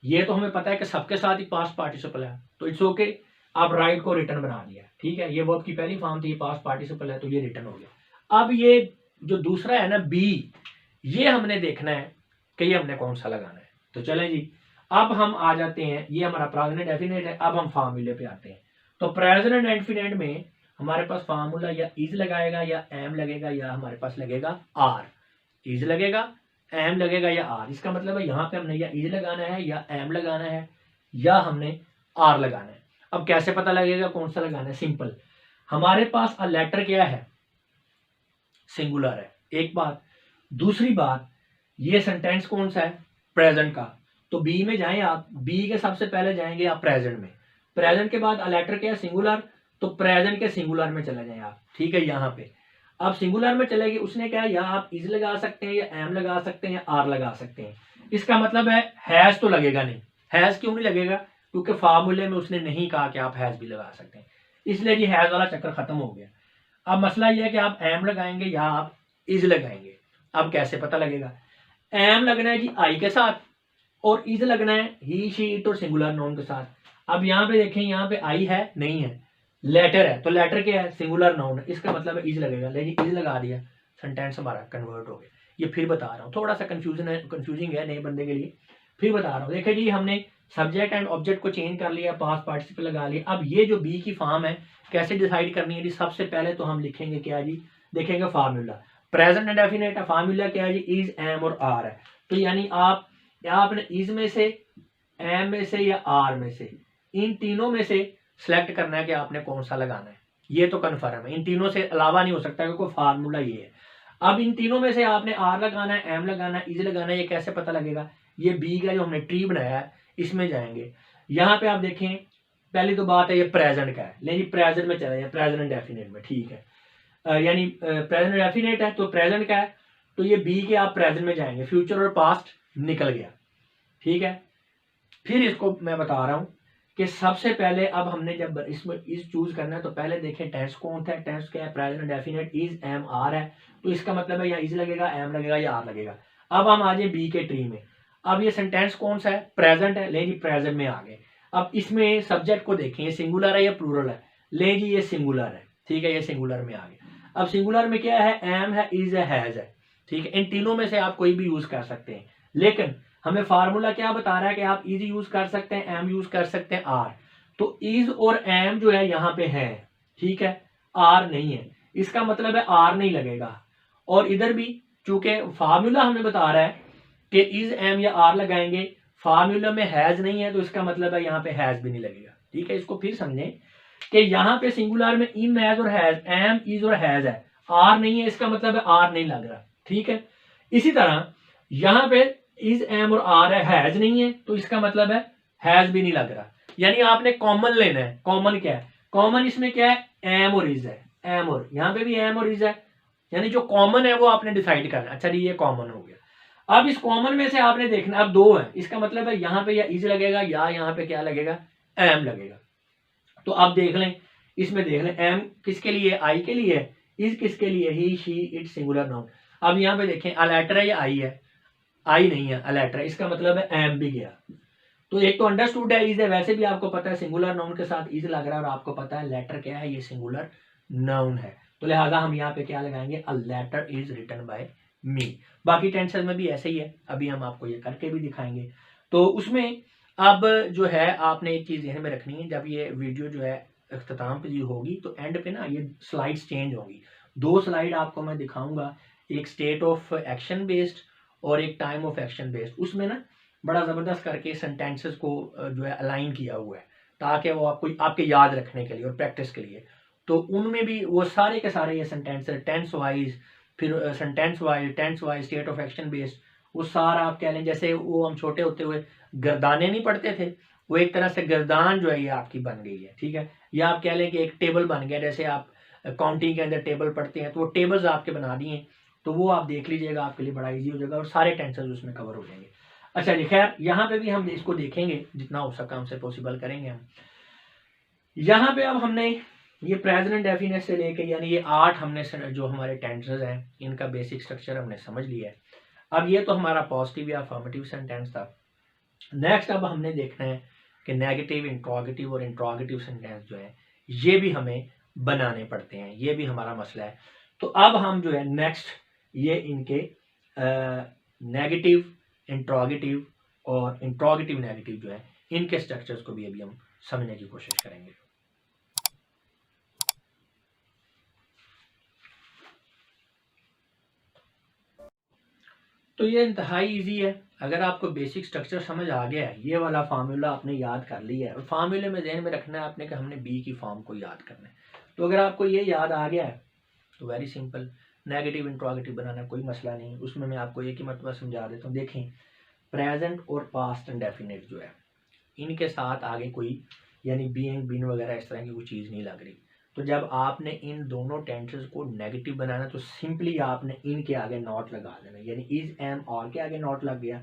ये तो हमें पता है कि सबके साथ ही पास्ट पार्टिसिपल है, तो इट्स ओके, आप राइट को रिटर्न बना दिया। ठीक है, ये वर्ब की पहली फॉर्म थी, पास्ट पार्टिसिपल है तो ये रिटर्न हो गया। अब ये जो दूसरा है ना बी, ये हमने देखना है कि ये हमने कौन सा लगाना है। तो चलें जी अब हम आ जाते हैं, ये हमारा प्रेजेंट इंडेफिनिट है। अब हम फार्मूले पे आते हैं। तो प्रेजेंट इंडेफिनिट में हमारे पास फार्मूला या इज लगाएगा या एम लगेगा या हमारे पास लगेगा आर। इज लगेगा, एम लगेगा या आर। इसका मतलब है यहाँ पे हमने या इज लगाना है या एम लगाना है या हमने आर लगाना है। अब कैसे पता लगेगा कौन सा लगाना है, सिंपल, हमारे पास अ लेटर क्या है, सिंगुलर है, एक बात। दूसरी बात, ये सेंटेंस कौन सा है, प्रेजेंट का। तो बी में जाएं आप, बी के सबसे पहले जाएंगे आप प्रेजेंट में, प्रेजेंट के बाद अ लेटर क्या है, सिंगुलर, तो प्रेजेंट के सिंगुलर में चले जाएं आप। ठीक है, यहाँ पे अब सिंगुलर में चले गए, उसने क्या है, यहाँ आप इज लगा सकते हैं या एम लगा सकते हैं या आर लगा सकते हैं। इसका मतलब है हैज तो लगेगा नहीं। हैज क्यों नहीं लगेगा, क्योंकि फार्मूले में उसने नहीं कहा कि आप हैज भी लगा सकते हैं, इसलिए जी हैज वाला चक्कर खत्म हो गया। अब मसला यह है कि आप एम लगाएंगे या आप इज लगाएंगे। अब कैसे पता लगेगा, एम लगना है जी आई के साथ और इज लगना है ही शी इट और सिंगुलर नाउन के साथ। अब यहाँ पे देखें, यहाँ पे आई है नहीं है, लेटर है, तो लेटर क्या है, सिंगुलर नाउन है, इसका मतलब है इज लगेगा। लेकिन इज लगा दिया, सेंटेंस हमारा कन्वर्ट हो गया। ये फिर बता रहा हूँ, थोड़ा सा कंफ्यूजिंग है नए बंदे के लिए, फिर बता रहा हूँ। देखिए जी, हमने सब्जेक्ट एंड ऑब्जेक्ट को चेंज कर लिया, पास्ट पार्टिसिपल लगा लिया। अब ये जो बी की फॉर्म है कैसे डिसाइड करनी है जी? सबसे पहले तो हम लिखेंगे क्या जी, देखेंगे फार्मूला। प्रेजेंट इंडेफिनिट का फार्मूला क्या है जी? इज, एम और आर है। तो यानी आपने इज में से, एम में से या आर में से, इन तीनों में से सिलेक्ट करना है कि आपने कौन सा लगाना है। ये तो कन्फर्म है, इन तीनों से अलावा नहीं हो सकता क्योंकि फार्मूला ये है। अब इन तीनों में से आपने आर लगाना है, एम लगाना है, इज लगाना है। ये कैसे पता लगेगा? ये बी का जो हमने ट्री बनाया है इसमें जाएंगे। यहाँ पे आप देखें, पहली तो बात है ये प्रेजेंट का है, लेकिन प्रेजेंट में चला जाए, प्रेजेंट इंडेफिनिट में, ठीक है। यानी प्रेजेंट इंडेफिनिट है तो प्रेजेंट का है, तो ये बी के आप प्रेजेंट में जाएंगे, फ्यूचर और पास्ट निकल गया, ठीक है। फिर इसको मैं बता रहा हूँ कि सबसे पहले अब हमने जब इसमें इज चूज करना है तो पहले देखें टेंस कौन था। टेंस क्या है? Present indefinite, is, am, are है। तो इसका मतलब है या इज लगेगा, एम लगेगा या आर लगेगा। अब हम आ जाए बी के ट्री में। अब ये सेंटेंस कौन सा है? प्रेजेंट है, ले जी प्रेजेंट में आ गए। अब इसमें सब्जेक्ट को देखें, ये सिंगुलर है या प्लूरल है? ले जी ये सिंगुलर है, ठीक है, ये सिंगुलर में आ गए। अब सिंगुलर में क्या है? एम है, इज है, हैज है, ठीक है। इन तीनों में से आप कोई भी यूज कर सकते हैं, लेकिन हमें फार्मूला क्या बता रहा है कि आप इज यूज कर सकते हैं, एम यूज कर सकते हैं, आर। तो इज और एम जो है यहाँ पे है, ठीक है, आर नहीं है। इसका मतलब है आर नहीं लगेगा। और इधर भी चूंकि फार्मूला हमें बता रहा है कि इज, एम या आर लगाएंगे, फार्मूला में हैज नहीं है, तो इसका मतलब है यहाँ पे हैज भी नहीं लगेगा, ठीक है। इसको फिर समझें कि यहाँ पे सिंगुलर में इम, हैज और हैज, एम, इज और हैज है, आर नहीं है, इसका मतलब है आर नहीं लग रहा, ठीक है। इसी तरह यहाँ पे इज, एम और आर है, हैज नहीं है, तो इसका मतलब है हैज भी नहीं लग रहा। यानी आपने कॉमन लेना है। कॉमन क्या है? कॉमन इसमें क्या है? एम और इज है, एम और, यहाँ पे भी एम और इज है, यानी जो कॉमन है वो आपने डिसाइड करना है। अच्छा जी, ये कॉमन हो गया। अब इस कॉमन में से आपने देखना, अब दो है, इसका मतलब है यहाँ पे या इज लगेगा या यहाँ पे क्या लगेगा? एम लगेगा। तो आप देख लें, इसमें देख लें, एम किसके लिए? आई के लिए। इज किसके लिए? ही, शी, इट, सिंगुलर नाउन। अब यहाँ पे देखें, अलेटर है या आई है? आई नहीं है, अलेटर है, इसका मतलब है एम भी गया। तो एक तो अंडरस्टूड है, इज है, वैसे भी आपको पता है सिंगुलर नाउन के साथ इज लग रहा है, और आपको पता है लेटर क्या है? ये सिंगुलर नाउन है। तो लिहाजा हम यहाँ पे क्या लगाएंगे? A letter is written by me. बाकी टेंसेस में भी ऐसे ही है, अभी हम आपको ये करके भी दिखाएंगे। तो उसमें अब जो है आपने एक चीज ध्यान में रखनी है, जब ये वीडियो जो है अख्ताम पे होगी तो एंड पे ना ये स्लाइड्स चेंज होंगी। दो स्लाइड आपको मैं दिखाऊंगा, एक स्टेट ऑफ एक्शन बेस्ड और एक टाइम ऑफ एक्शन बेस्ड। उसमें ना बड़ा ज़बरदस्त करके सेंटेंसेस को जो है अलाइन किया हुआ है, ताकि वो आपको आपके याद रखने के लिए और प्रैक्टिस के लिए। तो उनमें भी वो सारे के सारे ये सेंटेंस टेंस वाइज, फिर sentence wise, state of action based, वो सारा आप कह लें जैसे वो हम छोटे होते हुए गर्दाने नहीं पढ़ते थे, वो एक तरह से गर्दान जो है ये आपकी बन गई है, ठीक है। या आप कह लें कि एक टेबल बन गया, जैसे आप काउंटिंग के अंदर टेबल पढ़ते हैं तो वो टेबल्स आपके बना दिए, तो वो आप देख लीजिएगा, आपके लिए बड़ा ईजी हो जाएगा और सारे टेंसेस उसमें कवर हो जाएंगे। अच्छा जी, खैर यहाँ पे भी हम इसको देखेंगे, जितना हो सका हमसे पॉसिबल करेंगे हम। यहाँ पे अब हमने ये प्रेजेंट इंडेफिनिट से लेके यानी ये 8 हमने जो हमारे टेंसेस हैं इनका बेसिक स्ट्रक्चर हमने समझ लिया है। अब ये तो हमारा पॉजिटिव या अफर्मेटिव सेंटेंस था। नेक्स्ट अब हमने देखना है कि नेगेटिव, इंट्रोगेटिव और इंट्रोगेटिव सेंटेंस जो है ये भी हमें बनाने पड़ते हैं, ये भी हमारा मसला है। तो अब हम जो है नेक्स्ट ये इनके नेगेटिव, इंट्रोगेटिव और इंट्रोगेटिव नेगेटिव जो है इनके स्ट्रक्चर्स को भी अभी हम समझने की कोशिश करेंगे। तो ये इंतहाई इजी है, अगर आपको बेसिक स्ट्रक्चर समझ आ गया है, ये वाला फार्मूला आपने याद कर लिया है और फार्मूले में ध्यान में रखना है आपने कि हमने बी की फॉर्म को याद करना है। तो अगर आपको ये याद आ गया है तो वेरी सिंपल, नेगेटिव इंट्रोगेटिव बनाना कोई मसला नहीं। उसमें मैं आपको एक ही मरतबा समझा देता हूँ। देखें, प्रेजेंट और पास्ट इंडेफिनिट जो है इनके साथ आगे कोई यानी बीइंग, बीन वगैरह इस तरह की कोई चीज़ नहीं लग रही। तो जब आपने इन दोनों टेंसेस को नेगेटिव बनाना तो सिंपली आपने इनके आगे नॉट लगा देना, यानी इज, एम, और के आगे नॉट लग गया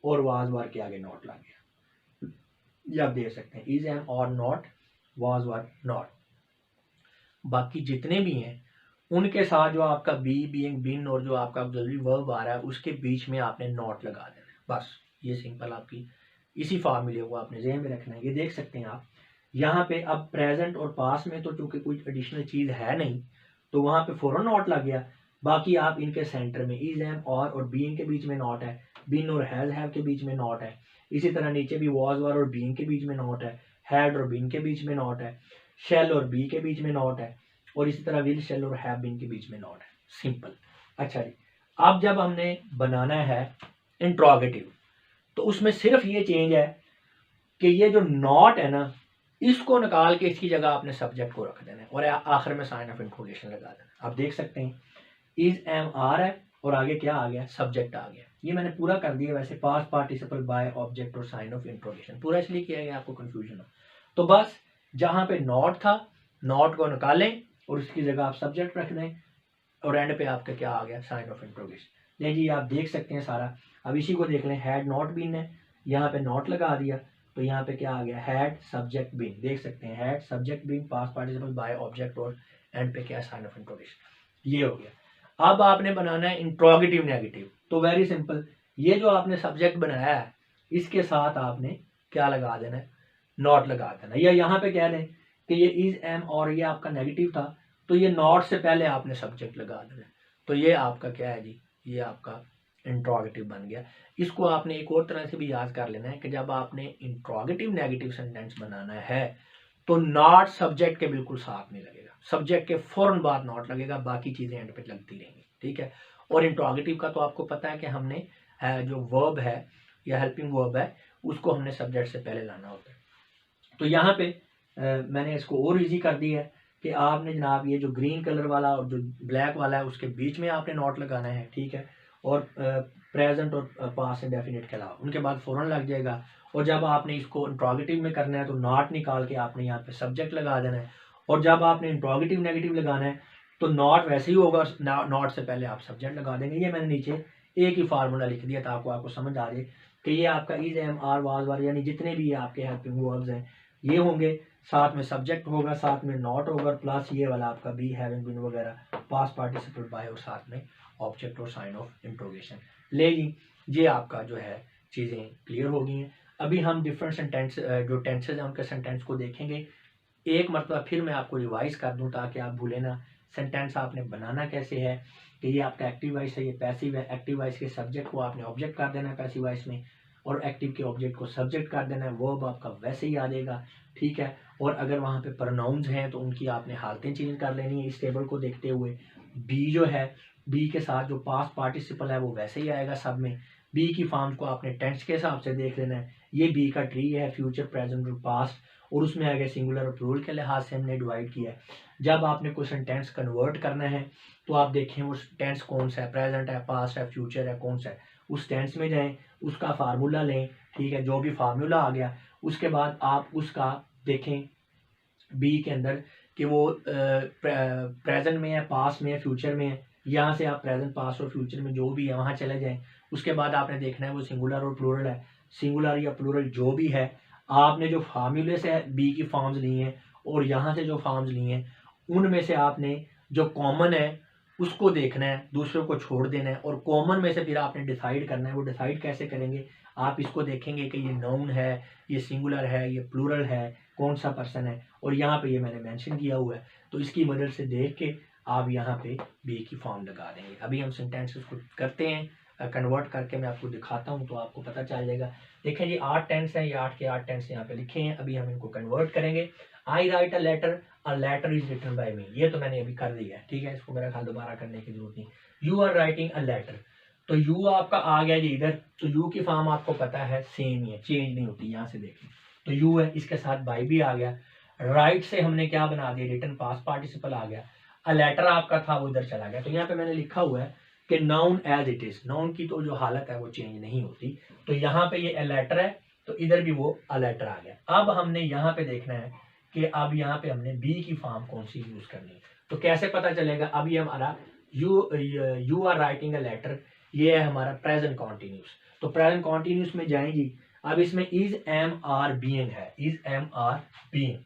और वाज, वर के आगे नॉट लग गया। ये आप देख सकते हैं, इज, एम, और, नॉट, वाज, वर, नॉट। बाकी जितने भी हैं उनके साथ जो आपका बी, बीइंग, बीन और जो आपका ऑक्सिलरी वर्ब आ रहा है उसके बीच में आपने नॉट लगा देना है। बस ये सिंपल आपकी इसी फार्मूले को आपने ज़हन में रखना है। ये देख सकते हैं आप यहाँ पे, अब प्रेजेंट और पास्ट में तो चूंकि कोई एडिशनल चीज़ है नहीं तो वहाँ पे फौरन नॉट लग गया। बाकी आप इनके सेंटर में इज एम और बीइंग के बीच में नॉट है, बिन और हैज हैव के बीच में नॉट है। इसी तरह नीचे भी वॉज वर और बीइंग के बीच में नॉट है, हैड और बीन के बीच में नॉट है, शेल और बी के बीच में नॉट है, और इसी तरह विल शेल और हैव बीन के बीच में नॉट है। सिंपल। अच्छा जी, अब जब हमने बनाना है इंट्रोगेटिव तो उसमें सिर्फ ये चेंज है कि ये जो नॉट है ना, इसको निकाल के इसकी जगह आपने सब्जेक्ट को रख देना है और आखिर में साइन ऑफ इंट्रोगेशन लगा देना। आप देख सकते हैं इज एम आर है और आगे क्या आ गया, सब्जेक्ट आ गया। ये मैंने पूरा कर दिया, वैसे पास्ट पार्टिसिपल बाय ऑब्जेक्ट और साइन ऑफ इंट्रोगेशन पूरा इसलिए किया है आपको कंफ्यूजन हो। तो बस जहां पे नॉट था, नॉट को निकालें और उसकी जगह आप सब्जेक्ट रख दें और एंड पे आपका क्या आ गया, साइन ऑफ इंट्रोगेशन। नहीं जी, आप देख सकते हैं सारा। अब इसी को देख लें, हैड नॉट बीन है, यहाँ पे नॉट लगा दिया तो यहाँ पे क्या आ गया, हैड सब्जेक्ट बीन। देख सकते हैं had subject been past participle by object और एंड पे क्या, साइन ऑफ इंट्रोगेशन। ये हो गया। अब आपने बनाना है इंट्रोगेटिव नेगेटिव। तो वेरी सिंपल, ये जो आपने सब्जेक्ट बनाया है इसके साथ आपने क्या लगा देना है, नॉट लगा देना। या यहाँ पे कह लें कि ये इज एम और ये आपका नेगेटिव था तो ये नॉट से पहले आपने सब्जेक्ट लगा देना। तो ये आपका क्या है जी, ये आपका इंट्रोगेटिव बन गया। इसको आपने एक और तरह से भी याद कर लेना है कि जब आपने इंट्रोगेटिव नेगेटिव सेंटेंस बनाना है तो नॉट सब्जेक्ट के बिल्कुल साथ नहीं लगेगा, सब्जेक्ट के फौरन बाद नॉट लगेगा, बाकी चीजें एंड पे लगती रहेंगी। ठीक है। और इंट्रोगेटिव का तो आपको पता है कि हमने जो वर्ब है या हेल्पिंग वर्ब है उसको हमने सब्जेक्ट से पहले लाना होता है। तो यहाँ पे मैंने इसको और इजी कर दिया है कि आपने जनाब ये जो ग्रीन कलर वाला और जो ब्लैक वाला है उसके बीच में आपने नॉट लगाना है। ठीक है। और प्रेजेंट और पास्ट इंडेफिनिट के अलावा उनके बाद फौरन लग जाएगा। और जब आपने इसको इंट्रोगेटिव में करना है तो नॉट निकाल के आपने यहाँ पे सब्जेक्ट लगा देना है। और जब आपने इंट्रोगेटिव नेगेटिव लगाना है तो नॉट वैसे ही होगा, नॉट से पहले आप सब्जेक्ट लगा देंगे। ये मैंने नीचे एक ही फार्मूला लिख दिया ताकि आपको समझ आ जाए कि ये आपका इज एम आर वाज वार यानी जितने भी आपके हेल्पिंग वर्ब्स हैं ये होंगे, साथ में सब्जेक्ट होगा, साथ में नॉट होगा, प्लस ये वाला आपका बी हैविंग बीन वगैरह पास्ट पार्टिसिपल बाय और साथ में ऑब्जेक्ट और साइन ऑफ इंट्रोगेशन। ले जी, ये आपका जो है चीज़ें क्लियर हो गई हैं। अभी हम डिफरेंट सेंटेंस जो टेंसेज हैं उनके सेंटेंस को देखेंगे। एक मरतबा फिर मैं आपको रिवाइज कर दूं ताकि आप भूलें ना सेंटेंस आपने बनाना कैसे है। कि ये आपका एक्टिव वॉइस है, ये पैसिव है। एक्टिव वॉइस के सब्जेक्ट को आपने ऑब्जेक्ट कर देना है पैसिव वॉइस में, और एक्टिव के ऑब्जेक्ट को सब्जेक्ट कर देना है। वर्ब आपका वैसे ही आ जाएगा। ठीक है। और अगर वहाँ पे प्रोनाउंस हैं तो उनकी आपने हालतें चेंज कर लेनी है इस टेबल को देखते हुए। बी जो है, बी के साथ जो पास्ट पार्टिसिपल है वो वैसे ही आएगा सब में। बी की फॉर्म को आपने टेंस के हिसाब से देख लेना है। ये बी का ट्री है, फ्यूचर प्रेजेंट और पास्ट, और उसमें आगे सिंगुलर और प्लूरल के लिहाज से हमने डिवाइड किया है। जब आपने कोई सेंटेंस कन्वर्ट करना है तो आप देखें वो टेंस कौन सा है, प्रेजेंट है, पास्ट है, फ्यूचर है, कौन सा है, उस टेंस में जाएं, उसका फार्मूला लें। ठीक है। जो भी फार्मूला आ गया उसके बाद आप उसका देखें बी के अंदर कि वो प्रेजेंट में है, पास्ट में है, फ्यूचर में है। यहाँ से आप प्रेजेंट, पास्ट और फ्यूचर में जो भी है वहाँ चले जाएं। उसके बाद आपने देखना है वो सिंगुलर और प्लूरल है। सिंगुलर या प्लूरल जो भी है, आपने जो फार्मूले से बी की फॉर्म्स ली हैं और यहाँ से जो फॉर्म्स ली हैं उनमें से आपने जो कॉमन है उसको देखना है, दूसरे को छोड़ देना है। और कॉमन में से फिर आपने डिसाइड करना है। वो डिसाइड कैसे करेंगे, आप इसको देखेंगे कि ये नाउन है, ये सिंगुलर है, ये प्लूरल है, कौन सा पर्सन है, और यहाँ पे ये मैंने मेंशन किया हुआ है। तो इसकी मदद से देख के आप यहाँ पे बी की फॉर्म लगा देंगे। अभी हम सेंटेंसेस को करते हैं, कन्वर्ट करके मैं आपको दिखाता हूँ तो आपको पता चल जाएगा। देखें जी 8 टेंस हैं, ये 8 के 8 टेंस यहाँ पे लिखे हैं। अभी हम इनको कन्वर्ट करेंगे। I write a letter is written by me, ये तो मैंने अभी कर दिया है। ठीक है। इसको मेरा ख्याल दोबारा करने की जरूरत नहीं। You are writing a letter, तो यू आपका आ गया जी इधर। तो यू की फॉर्म आपको पता है सेम ही है, चेंज नहीं होती। यहाँ से देखें तो यू है, इसके साथ बाय भी आ गया। राइट से हमने क्या बना दिया, रिटन पास्ट पार्टिसिपल आ गया। अ लेटर आपका था वो इधर चला गया। तो यहाँ पे मैंने लिखा हुआ है कि noun as it is, noun की तो जो हालत है वो चेंज नहीं होती। तो यहाँ पे ये अ लेटर है तो इधर भी वो अ लेटर आ गया। अब हमने यहाँ पे देखना है कि अब यहाँ पे हमने बी की फॉर्म कौन सी यूज करनी है। तो कैसे पता चलेगा, अब ये हमारा you are writing a letter, ये है हमारा प्रेजेंट कॉन्टिन्यूस। तो प्रेजेंट कॉन्टिन्यूस में जाएंगी। अब इसमें इज एम आर बीइंग है, इज एम आर बीइंग।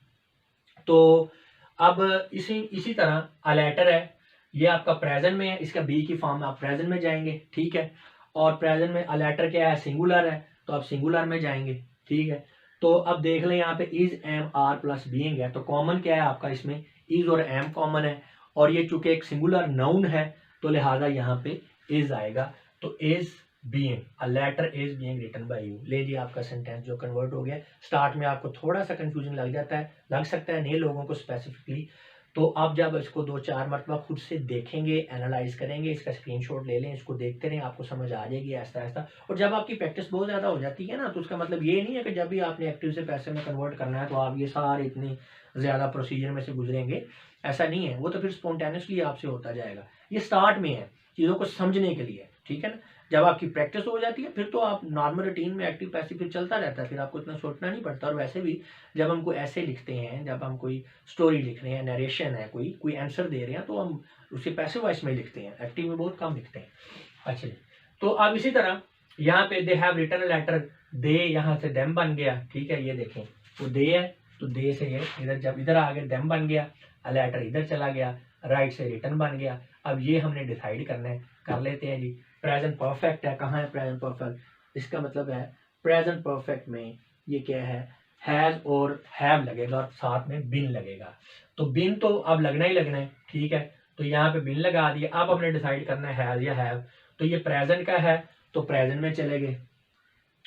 तो अब इसी तरह अ लेटर है, ये आपका प्रेजेंट में है, इसका बी की फॉर्म में आप प्रेजेंट में जाएंगे। ठीक है। और प्रेजेंट में अ लेटर क्या है, सिंगुलर है, तो आप सिंगुलर में जाएंगे। ठीक है। तो अब देख लें यहाँ पे is am are plus being है, तो कॉमन क्या है आपका इसमें, इज और एम कॉमन है। और ये चूंकि एक सिंगुलर नाउन है तो लिहाजा यहाँ पे इज आएगा। तो is being, a letter is being written by you. ले जी आपका सेंटेंस जो कन्वर्ट हो गया। स्टार्ट में आपको थोड़ा सा कंफ्यूजन लग सकता है नए लोगों को स्पेसिफिकली। तो आप जब इसको 2-4 मरतबा खुद से देखेंगे, एनालाइज करेंगे, इसका स्क्रीनशॉट ले लें, इसको देखते रहें, आपको समझ आ जाएगी ऐसा ऐसा। और जब आपकी प्रैक्टिस बहुत ज़्यादा हो जाती है ना, तो उसका मतलब ये नहीं है कि जब भी आपने एक्टिव से पैसे में कन्वर्ट करना है तो आप ये सारे इतनी ज़्यादा प्रोसीजर में से गुजरेंगे, ऐसा नहीं है। वो तो फिर स्पॉन्टेनियसली आपसे होता जाएगा। ये स्टार्ट में है, चीज़ों को समझने के लिए, ठीक है ना। जब आपकी प्रैक्टिस हो जाती है फिर तो आप नॉर्मल रूटीन में एक्टिव पैसिव फिर चलता रहता है, फिर आपको इतना सोचना नहीं पड़ता। और वैसे भी जब हम कोई ऐसे लिखते हैं, जब हम कोई स्टोरी लिख रहे हैं, नरेशन है, कोई आंसर दे रहे हैं, तो हम उसे पैसिव वॉइस में लिखते हैं, एक्टिव में बहुत कम लिखते हैं। अच्छा जी, तो अब इसी तरह यहाँ पे दे हैव रिटन लेटर, दे यहाँ से देम बन गया, ठीक है। ये देखें वो दे है, तो दे से ये इधर जब इधर आ गया देम बन गया, अ लेटर इधर चला गया, राइट से रिटन बन गया। अब ये हमने डिसाइड करना है, कर लेते हैं जी। प्रेजेंट परफेक्ट है, कहाँ है प्रेजेंट परफेक्ट? इसका मतलब है प्रेजेंट परफेक्ट में ये क्या है, हैज और हैव लगेगा और साथ में बिन लगेगा। तो बिन तो अब लगना ही लगना है, ठीक है। तो यहाँ पे बिन लगा दिया। अब हमने डिसाइड करना है हैज या हैव। तो ये प्रेजेंट का है तो प्रेजेंट में चले गए,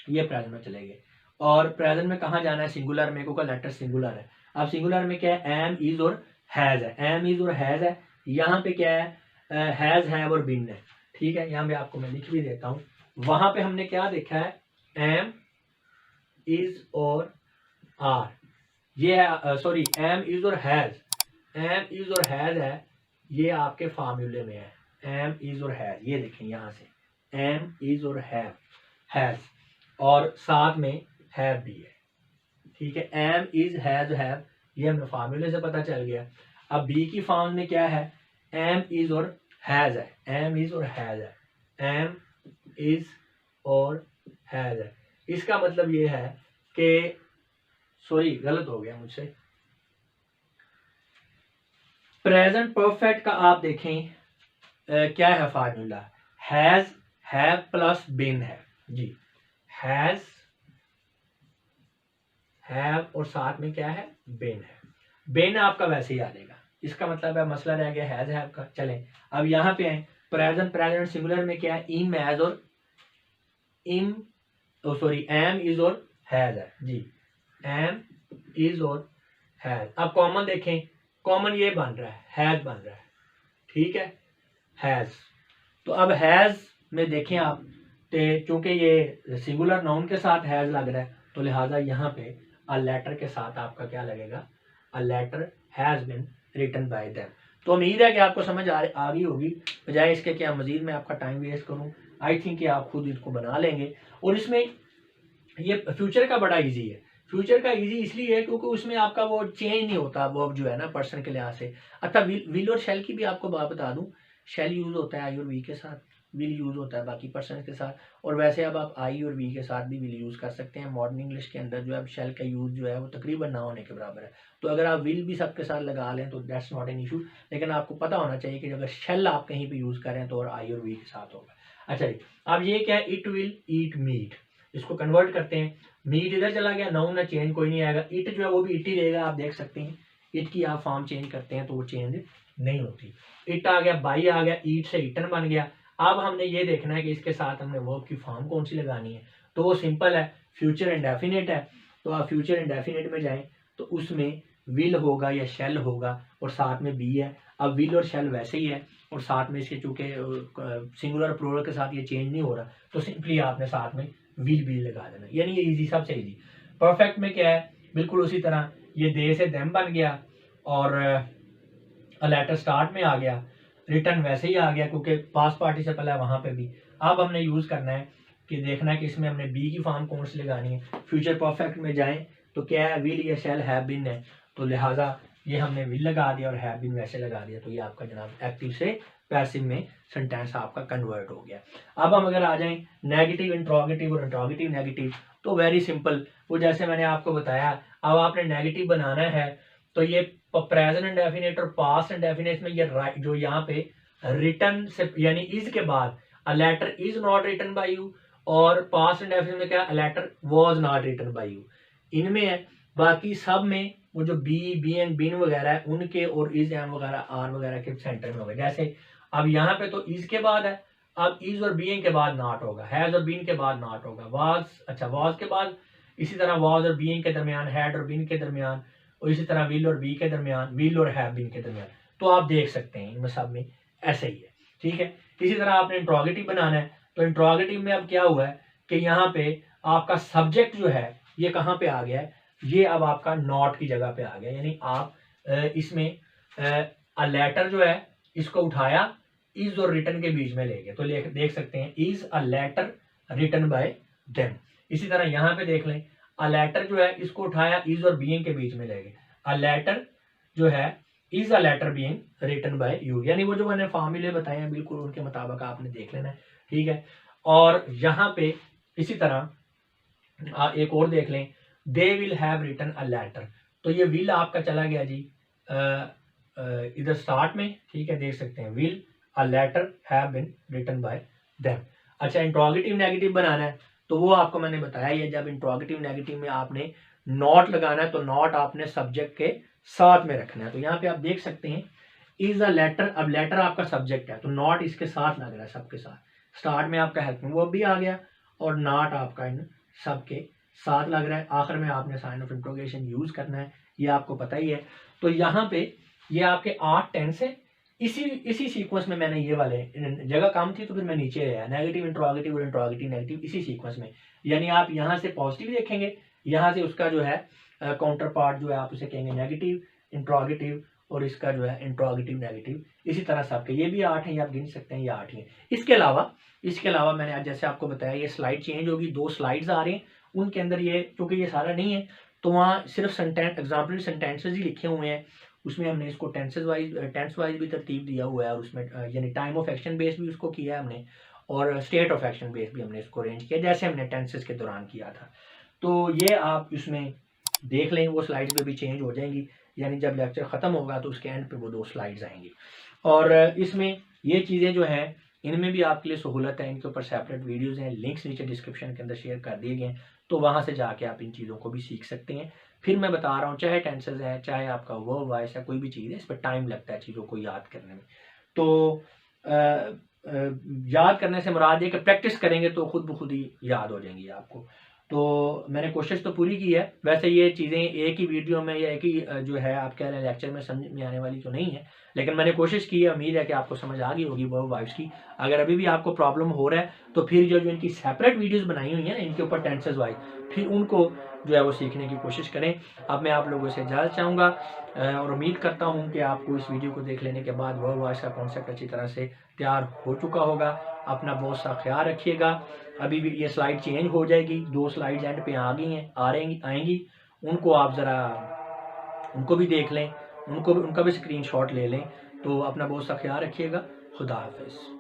ये प्रेजेंट में चले गए। और प्रेजेंट में कहाँ जाना है, सिंगुलर में, क्योंकि लेटर सिंगुलर है। अब सिंगुलर में क्या है, एम इज और हैज है, एम इज और हैज है। यहाँ पे क्या है, हैज हैव और बिन है, ठीक है। यहाँ पे आपको मैं लिख भी देता हूँ। वहां पे हमने क्या देखा है, एम इज और आर, ये है सॉरी एम इज और हैज, एम इज और हैज है, ये आपके फार्मूले में है, एम इज और हैज। ये देखें यहाँ से एम इज और हैज और साथ में हैव भी है, ठीक है। एम इज हैज हैव, ये हमें फार्मूले से पता चल गया। अब बी की फॉर्म में क्या है, एम इज और हैज है, एम इज और हैज है, एम इज और हैज है। इसका मतलब ये है कि सॉरी गलत हो गया मुझसे, प्रेजेंट परफेक्ट का आप देखें क्या है फार्मूला, हैज हैव प्लस बिन है जी। हैज हैव और साथ में क्या है, बिन है। बिन आपका वैसे ही आ जाएगा। इसका मतलब है मसला रह गया हैज हैव का। चलें अब यहाँ पे आए, प्रेजेंट प्रेजेंट सिंगुलर में क्या है, इम हैज और इम सॉरी एम इज और हैज है जी, एम इज और हैज। अब कॉमन देखें, कॉमन ये बन रहा है, हैज बन रहा है, ठीक है, हैज। तो अब हैज में देखें आप, चूंकि ये सिंगुलर नाउन के साथ हैज लग रहा है, तो लिहाजा यहाँ पे अ लेटर के साथ आपका क्या लगेगा, a letter has been written by them. तो उम्मीद है कि आपको समझ आ गई होगी। बजाय इसके कि मजीद मैं आपका टाइम वेस्ट करूं, आई थिंक कि आप खुद इसको बना लेंगे। और इसमें ये फ्यूचर का बड़ा इजी है। फ्यूचर का इजी इसलिए है क्योंकि उसमें आपका वो चेंज नहीं होता, वो जो है ना पर्सन के लिहाज से। अच्छा विल और शेल की भी आपको बात बता दूं, शेल यूज होता है आई और वी के साथ, विल यूज होता है बाकी पर्सन के साथ। और वैसे अब आप आई और वी के साथ भी विल यूज कर सकते हैं। मॉडर्न इंग्लिश के अंदर जो है शेल का यूज जो है वो तकरीबन ना होने के बराबर है। तो अगर आप विल भी सबके साथ लगा लें तो दैट्स नॉट एन इशू, लेकिन आपको पता होना चाहिए कि अगर शेल आप कहीं पे यूज करें तो और आई और वी के साथ होगा। अच्छा जी, अब ये क्या है, इट विल ईट मीट, इसको कन्वर्ट करते हैं। मीट इधर चला गया, नाउन ना चेंज कोई नहीं आएगा, इट जो है वो भी इट ही रहेगा। आप देख सकते हैं इट की आप फॉर्म चेंज करते हैं तो वो चेंज नहीं होती। इट आ गया, बाई आ गया, ईट से इटन बन गया। अब हमने ये देखना है कि इसके साथ हमने वर्ब की फॉर्म कौन सी लगानी है। तो वो सिंपल है, फ्यूचर इंडेफिनिट है। तो आप फ्यूचर इंडेफिनिट में जाएं तो उसमें विल होगा या शेल होगा और साथ में बी है। अब विल और शेल वैसे ही है और साथ में इसके चूंकि सिंगुलर प्लूरल के साथ ये चेंज नहीं हो रहा, तो सिंपली आपने साथ में विल बी लगा देना, यानी ये इजी, सबसे इजी। परफेक्ट में क्या है, बिल्कुल उसी तरह ये दे से देम बन गया और अ लेटर स्टार्ट में आ गया, रिटर्न वैसे ही आ गया क्योंकि पास्ट पार्टिसिपल है वहां पे भी। अब हमने यूज करना है कि देखना है कि इसमें हमने बी की फॉर्म कौन सी लगानी है। फ्यूचर परफेक्ट में जाएं तो क्या है, विल या शैल हैव बीन है, तो लिहाजा ये हमने विल लगा दिया और हैव बीन वैसे लगा दिया। तो ये आपका जनाब एक्टिव से पैसिव में सेंटेंस आपका कन्वर्ट हो गया। अब हम अगर आ जाएं नेगेटिव इंट्रोगेटिव और इंट्रोगेटिव नेगेटिव, तो वेरी सिंपल, वो जैसे मैंने आपको बताया। अब आपने नेगेटिव बनाना है तो ये प्रेजेंट इंडेफिनिट और पास्ट इंडेफिनिट में ये राइट जो यहाँ पे रिटन से यानी इज के बाद a letter is not written by you, और पास्ट इंडेफिनिट में क्या, a letter was not written by you, इनमें है। बाकी सब में वो जो बी एंड बिन वगैरह है उनके और इज एम वगैरह आर वगैरह के सेंटर में होगा। जैसे अब यहाँ पे तो इज के बाद है, अब इज और बीइंग के बाद नॉट होगा, हैज और बीन के बाद नॉट होगा, वाज, अच्छा वाज के बाद इसी तरह वाज और बीइंग के दरमियान, हैड और बीन के दरमियान, और इसी तरह विल और बी के दरमियान, विल और हैव बीन के दरमियान। तो आप देख सकते हैं इनमें सब में ऐसे ही है, ठीक है। इसी तरह आपने इंट्रोगेटिव बनाना है, तो इंट्रोगेटिव में अब क्या हुआ है कि यहाँ पे आपका सब्जेक्ट जो है ये कहाँ पे आ गया है, ये अब आपका नॉट की जगह पे आ गया, यानी आप इसमें अ लेटर जो है इसको उठाया इज और रिटन के बीच में ले गए, तो देख सकते हैं is a letter written by them. इसी तरह यहाँ पे देख लें, अ लेटर जो है इसको उठाया इज और बीइंग के बीच में ले गए, अ लेटर जो है is a letter being written by you, यानी वो जो मैंने फॉर्मूले बताए हैं बिल्कुल उनके मुताबिक आपने देख लेना है, ठीक है। और यहाँ पे इसी तरह एक और देख लें, they will have written a letter, तो ये विल आपका चला गया जी इधर स्टार्ट में, ठीक है, देख सकते हैं will a letter have been written by them. अच्छा इंट्रोगेटिव नेगेटिव बनाना है, तो वो आपको मैंने बताया ही है, जब इंट्रोगेटिव नेगेटिव में आपने नॉट लगाना है तो नॉट आपने सब्जेक्ट के साथ में रखना है, तो यहाँ पे आप देख सकते हैं इज अ लेटर, अब लेटर आपका सब्जेक्ट है तो नॉट इसके साथ लग रहा है सबके साथ, स्टार्ट में आपका हेल्पिंग वर्ब भी आ गया और नॉट आपका इन सबके साथ लग रहा है, आखिर में आपने साइन ऑफ इंट्रोगेशन यूज करना है, ये आपको पता ही है। तो यहाँ पे ये आपके 8 टेंस है, इसी सीक्वेंस में मैंने ये वाले, जगह कम थी तो फिर मैं नीचे आया, नेगेटिव इंट्रोगेटिव और इंट्रोगेटिव नेगेटिव इसी सीक्वेंस में, यानी आप यहाँ से पॉजिटिव देखेंगे, यहाँ से उसका जो है काउंटर पार्ट जो है आप उसे कहेंगे नेगेटिव इंट्रोगेटिव, और इसका जो है इंट्रोगेटिव नेगेटिव, इसी तरह सबके ये भी 8 हैं, ये आप गिन सकते हैं ये 8 ही हैं। इसके अलावा मैंने आज जैसे आपको बताया ये स्लाइड चेंज होगी, 2 स्लाइड्स आ रहे हैं, उनके अंदर ये क्योंकि ये सारा नहीं है तो वहाँ सिर्फ सेंटेंस एग्जाम्पल सेंटेंसेज ही लिखे हुए हैं, उसमें हमने इसको टेंस वाइज भी तरतीब दिया हुआ है, और उसमें यानी टाइम ऑफ एक्शन बेस भी उसको किया है हमने, और स्टेट ऑफ एक्शन बेस भी हमने इसको अरेंज किया जैसे हमने टेंसेस के दौरान किया था। तो ये आप इसमें देख लें, वो स्लाइड्स में भी चेंज हो जाएंगी, यानी जब लेक्चर ख़त्म होगा तो उसके एंड पे वो 2 स्लाइड्स आएंगी। और इसमें ये चीज़ें जो हैं इनमें भी आपके लिए सहूलत है, इनके ऊपर सेपरेट वीडियोज़ हैं, लिंक्स नीचे डिस्क्रिप्शन के अंदर शेयर कर दिए गए हैं, तो वहाँ से जाके आप इन चीज़ों को भी सीख सकते हैं। फिर मैं बता रहा हूँ चाहे टेंसेस है, चाहे आपका वर्ब वॉइस है, कोई भी चीज़ है, इस पर टाइम लगता है चीज़ों को याद करने में। तो याद करने से मुराद ये कि प्रैक्टिस करेंगे तो खुद ब खुद ही याद हो जाएंगी आपको। तो मैंने कोशिश तो पूरी की है, वैसे ये चीज़ें एक ही वीडियो में या एक ही जो है आप कह रहे हैं लेक्चर में समझ में आने वाली तो नहीं है, लेकिन मैंने कोशिश की है, उम्मीद है कि आपको समझ आ गई होगी वर्ब वॉइस की। अगर अभी भी आपको प्रॉब्लम हो रहा है तो फिर जो इनकी सेपरेट वीडियोस बनाई हुई हैं ना इनके ऊपर टेंसेस वाइज, फिर उनको जो है वो सीखने की कोशिश करें। अब मैं आप लोगों से इजाज़त चाहूँगा और उम्मीद करता हूँ कि आपको इस वीडियो को देख लेने के बाद वर्ब वॉइस का कॉन्सेप्ट अच्छी तरह से तैयार हो चुका होगा। अपना बहुत सा ख्याल रखिएगा। अभी भी ये स्लाइड चेंज हो जाएगी, 2 स्लाइड्स एंड पे आ गई हैं, आएंगी, उनको आप ज़रा उनको भी देख लें, उनका भी स्क्रीनशॉट ले लें। तो अपना बहुत सा ख्याल रखिएगा। खुदा हाफिज़।